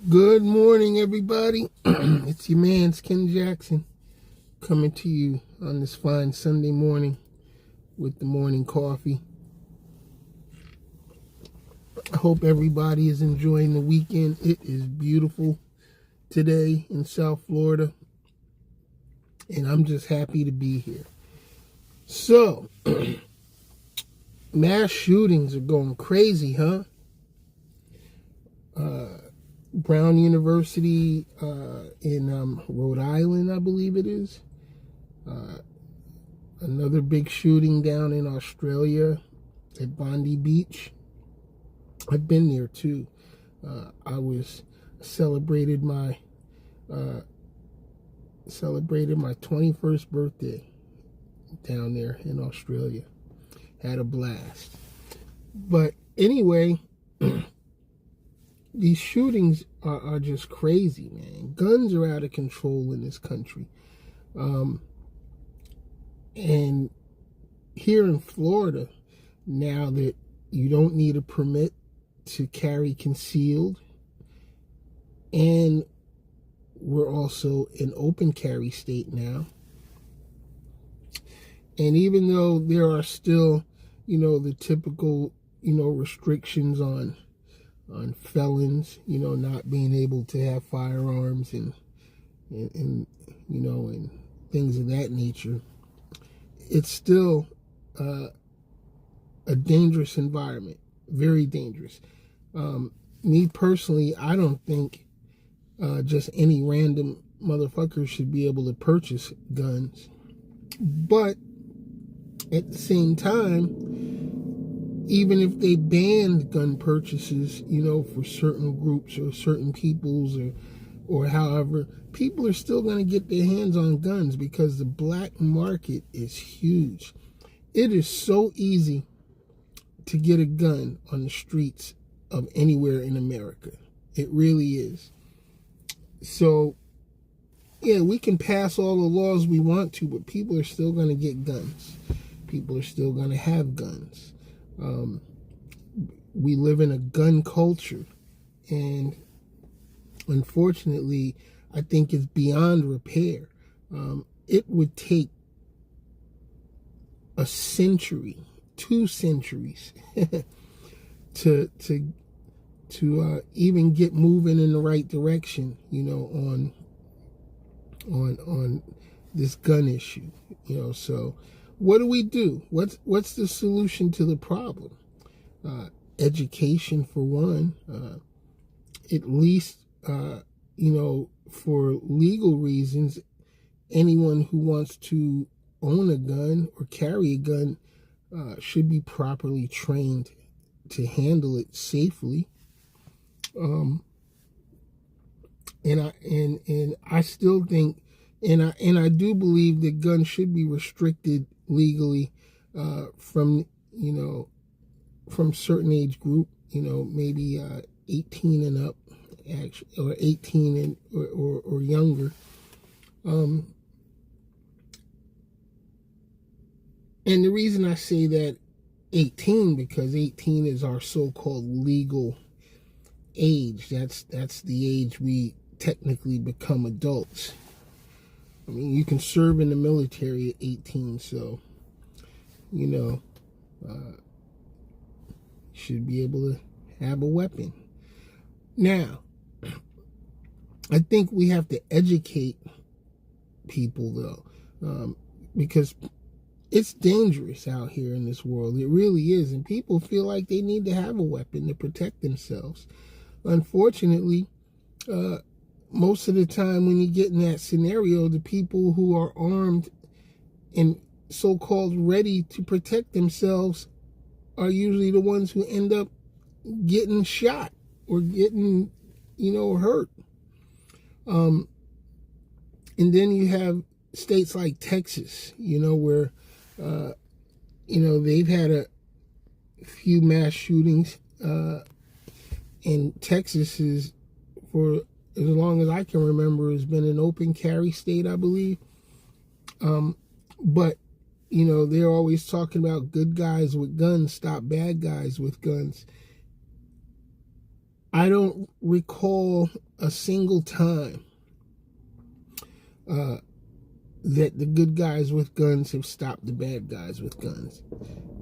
Good morning, everybody. It's your man, Ken Jackson, coming to you on this fine Sunday morning with the morning coffee. I hope everybody is enjoying the weekend. It is beautiful today in South Florida, and I'm just happy to be here. So, mass shootings are going crazy, huh? Brown University in Rhode Island, I believe it is. Another big shooting down in Australia at Bondi Beach. I've been there too. I celebrated my 21st birthday down there in Australia. Had a blast. But anyway, these shootings are just crazy, man. Guns are out of control in this country. And here in Florida, now that you don't need a permit to carry concealed, and we're also an open carry state now. And even though there are still, the typical, restrictions on felons, not being able to have firearms and things of that nature, it's still a dangerous environment, very dangerous. Me personally, I don't think just any random motherfucker should be able to purchase guns. But at the same time, even if they banned gun purchases, for certain groups or certain peoples or however, people are still going to get their hands on guns because the black market is huge. It is so easy to get a gun on the streets of anywhere in America. It really is. So, yeah, we can pass all the laws we want to, but people are still going to get guns. People are still going to have guns. We live in a gun culture, and unfortunately, I think it's beyond repair. It would take a century, 2 centuries, to even get moving in the right direction, on this gun issue. So what do? What's the solution to the problem? Education, for one. At least, for legal reasons, anyone who wants to own a gun or carry a gun should be properly trained to handle it safely. And I still think, and I do believe that guns should be restricted legally from certain age group, maybe 18 and up, actually, or 18 and or younger. And the reason I say that 18, because 18 is our so-called legal age. That's the age we technically become adults. I mean, you can serve in the military at 18, so should be able to have a weapon. Now, I think we have to educate people, though, because it's dangerous out here in this world. It really is, and people feel like they need to have a weapon to protect themselves. Unfortunately, most of the time when you get in that scenario, the people who are armed and so-called ready to protect themselves are usually the ones who end up getting shot or getting, hurt. And then you have states like Texas, where, they've had a few mass shootings. And Texas is, for as long as I can remember, has been an open carry state, I believe. But they're always talking about good guys with guns stop bad guys with guns. I don't recall a single time that the good guys with guns have stopped the bad guys with guns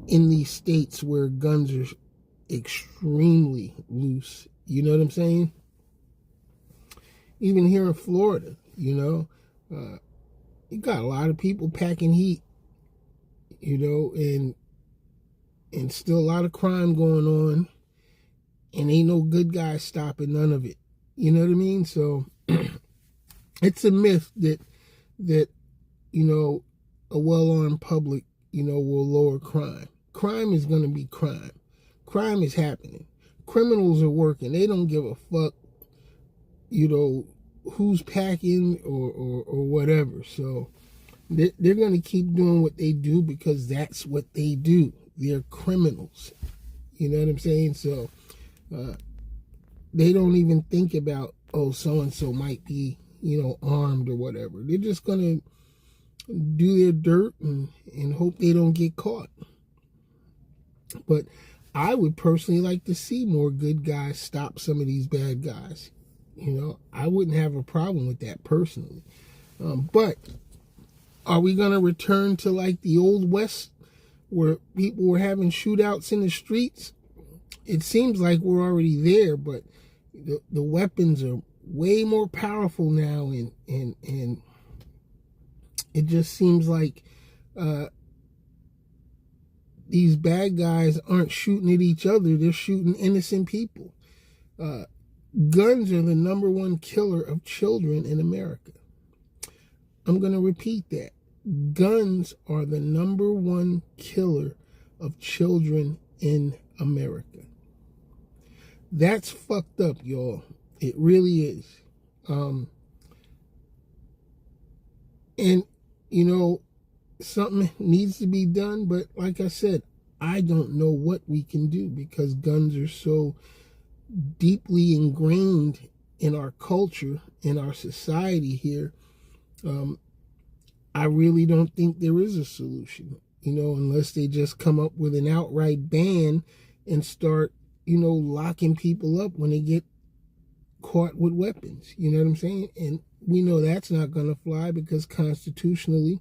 in these states where guns are extremely loose. You know what I'm saying? Even here in Florida, you got a lot of people packing heat, and still a lot of crime going on, and ain't no good guys stopping none of it. You know what I mean? So it's a myth that a well-armed public, will lower crime. Crime is going to be crime. Crime is happening. Criminals are working. They don't give a fuck, who's packing or whatever. So they're going to keep doing what they do because that's what they do. They're criminals. You know what I'm saying? So they don't even think about, oh, so-and-so might be, armed or whatever. They're just going to do their dirt and hope they don't get caught. But I would personally like to see more good guys stop some of these bad guys. I wouldn't have a problem with that personally. But are we going to return to like the old West where people were having shootouts in the streets? It seems like we're already there, but the weapons are way more powerful now, and it just seems like these bad guys aren't shooting at each other. They're shooting innocent people. Guns are the number one killer of children in America. I'm going to repeat that. Guns are the number one killer of children in America. That's fucked up, y'all. It really is. And, something needs to be done, but like I said, I don't know what we can do because guns are so deeply ingrained in our culture, in our society here. I really don't think there is a solution, unless they just come up with an outright ban and start, locking people up when they get caught with weapons. You know what I'm saying? And we know that's not going to fly because constitutionally,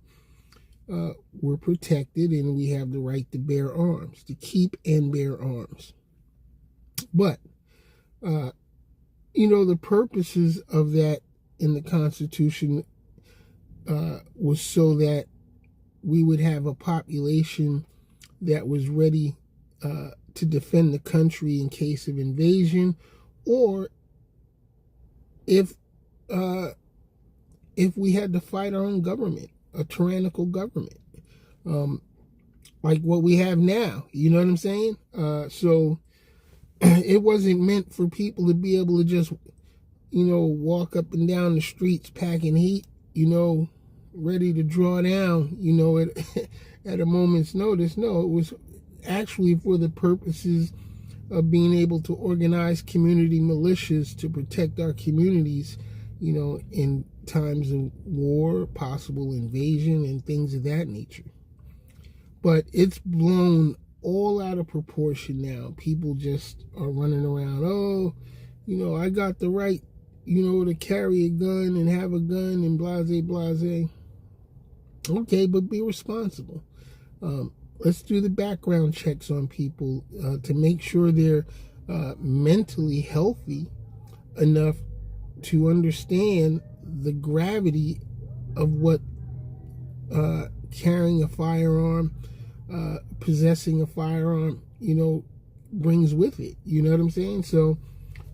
we're protected and we have the right to bear arms, to keep and bear arms. But, the purposes of that in the Constitution was so that we would have a population that was ready to defend the country in case of invasion, or if we had to fight our own government, a tyrannical government, like what we have now. You know what I'm saying? So it wasn't meant for people to be able to just, walk up and down the streets packing heat, ready to draw down, at a moment's notice. No, it was actually for the purposes of being able to organize community militias to protect our communities, in times of war, possible invasion, and things of that nature. But it's blown all out of proportion now. People just are running around, oh, I got the right, to carry a gun and have a gun and blase, blase. Okay, but be responsible. Let's do the background checks on people to make sure they're mentally healthy enough to understand the gravity of what carrying a firearm, possessing a firearm, brings with it. You know what I'm saying? So,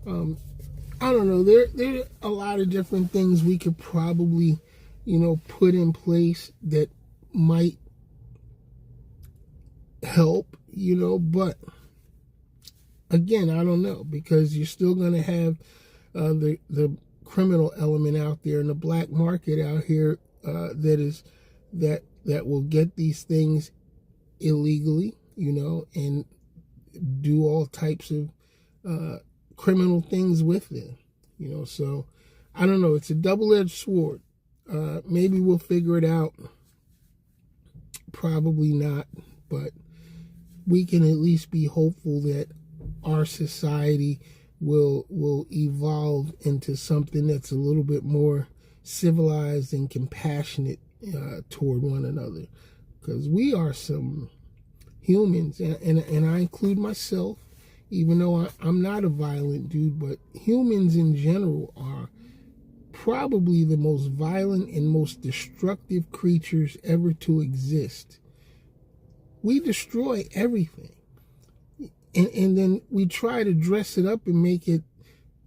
I don't know. There are a lot of different things we could probably, put in place that might help, but again, I don't know, because you're still going to have the criminal element out there and the black market out here that will get these things illegally, and do all types of criminal things with it, so I don't know. It's a double-edged sword. Maybe we'll figure it out. Probably not, but we can at least be hopeful that our society will evolve into something that's a little bit more civilized and compassionate toward one another, because we are some humans, and I include myself, even though I'm not a violent dude, but humans in general are probably the most violent and most destructive creatures ever to exist. We destroy everything. And then we try to dress it up and make it,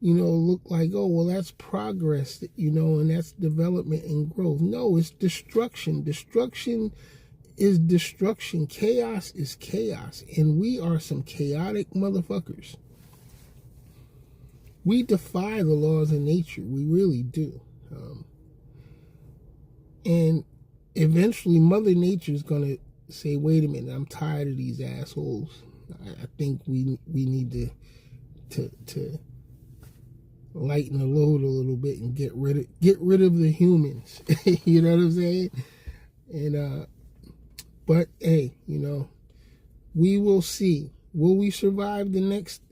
look like, oh, well, that's progress, and that's development and growth. No, it's destruction. Destruction is destruction. Chaos is chaos. And we are some chaotic motherfuckers. We defy the laws of nature. We really do. And eventually Mother Nature is going to say, wait a minute, I'm tired of these assholes. I think we need to lighten the load a little bit and get rid of the humans. You know what I'm saying? And but hey, we will see. Will we survive the next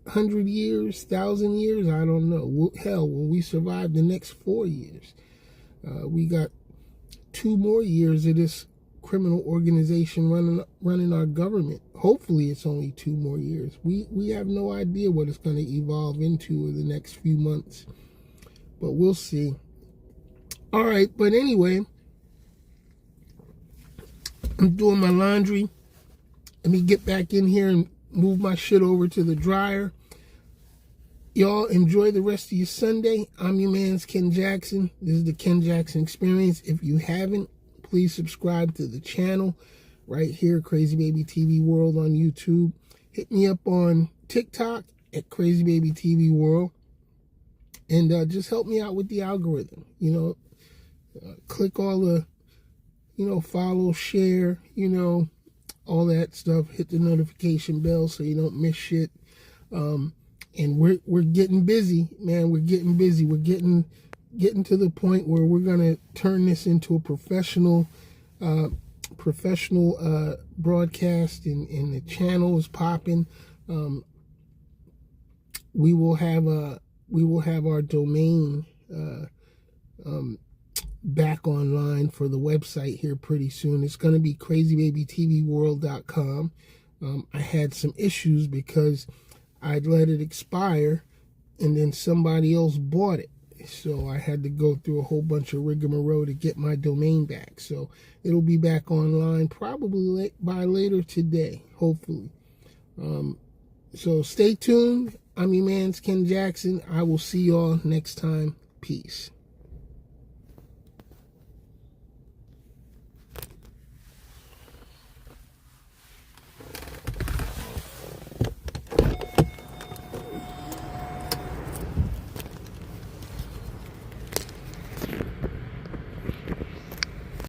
100 years, 1,000 years? I don't know. Hell, will we survive the next 4 years? We got 2 more years of this criminal organization running our government. Hopefully it's only 2 more years. We have no idea what it's going to evolve into in the next few months, but we'll see. All right, but anyway, I'm doing my laundry. Let me get back in here and move my shit over to the dryer. Y'all enjoy the rest of your Sunday. I'm your man's Ken Jackson. This is the Ken Jackson Experience. If you haven't, please subscribe to the channel right here, Crazy Baby TV World on YouTube. Hit me up on TikTok at Crazy Baby TV World. And just help me out with the algorithm. Click all the, follow, share, all that stuff. Hit the notification bell so you don't miss shit. And we're getting busy, man. We're getting busy. We're getting to the point where we're gonna turn this into a professional broadcast, and the channel is popping. We will have our domain back online for the website here pretty soon. It's gonna be crazybabytvworld.com. I had some issues because I'd let it expire and then somebody else bought it. So I had to go through a whole bunch of rigmarole to get my domain back. So it'll be back online probably by later today, hopefully. So stay tuned. I'm your man's Ken Jackson. I will see y'all next time. Peace.